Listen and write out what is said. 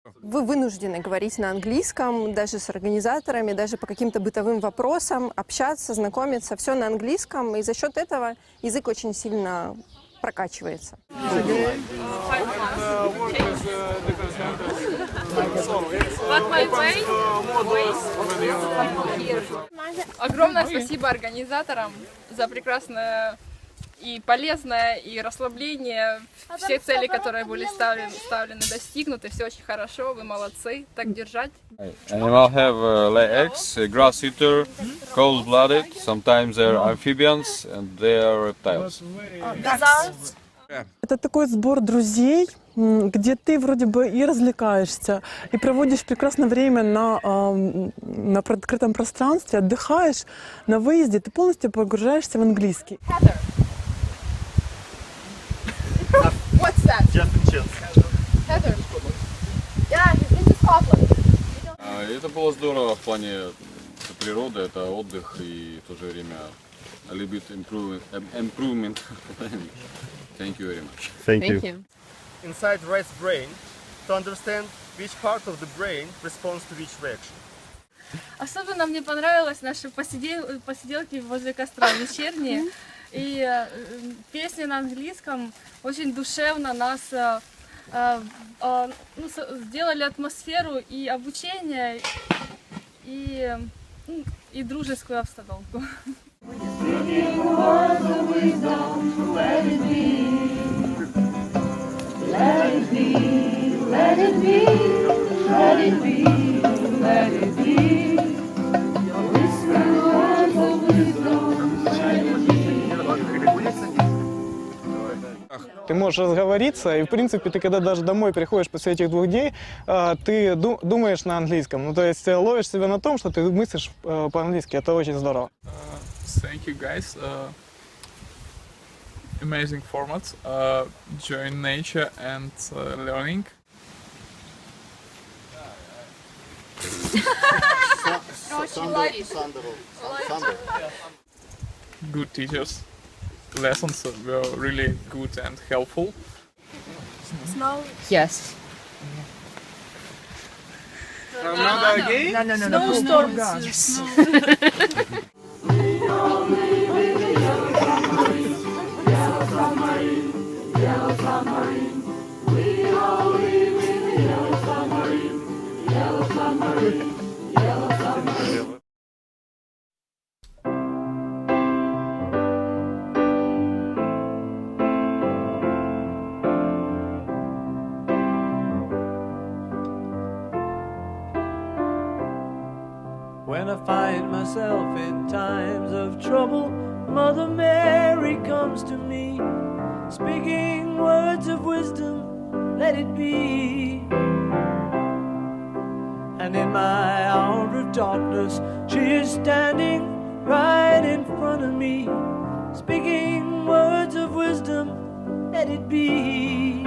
Вы вынуждены говорить на английском, даже с организаторами, даже по каким-то бытовым вопросам, общаться, знакомиться, все на английском, и за счет этого язык очень сильно прокачивается. Огромное спасибо организаторам за прекрасное и полезное, и расслабление. Все цели, которые были ставлены, достигнуты. Все очень хорошо, вы молодцы. Так держать. Animals have legs, grass eater, cold-blooded. Sometimes they're amphibians and they are reptiles. Это такой сбор друзей, где ты вроде бы и развлекаешься, и проводишь прекрасное время на открытом пространстве, отдыхаешь на выезде, ты полностью погружаешься в английский. What's that? Heather. Yeah, he's been to Scotland. Это было здорово в плане природы, это отдых и в то же время a little bit improvement. Thank you very much. Thank you. Inside rat's brain to understand which part of the brain responds to which reaction. Особенно мне понравилось наши посиделки возле костра вечерние. И песни на английском очень душевно нас сделали атмосферу и обучения, и дружескую обстановку. Ты можешь разговориться, и в принципе ты когда даже домой приходишь после этих 2 дней, ты думаешь на английском. Ну то есть ловишь себя на том, что ты мыслишь по-английски. Это очень здорово. Thank you guys. Amazing format. Join nature and learning. Good teachers. Lessons were really good and helpful. Snow. Yes. Snowstorms. Yes. When I find myself in times of trouble, Mother Mary comes to me, speaking words of wisdom, let it be. And in my hour of darkness, she is standing right in front of me, speaking words of wisdom, let it be.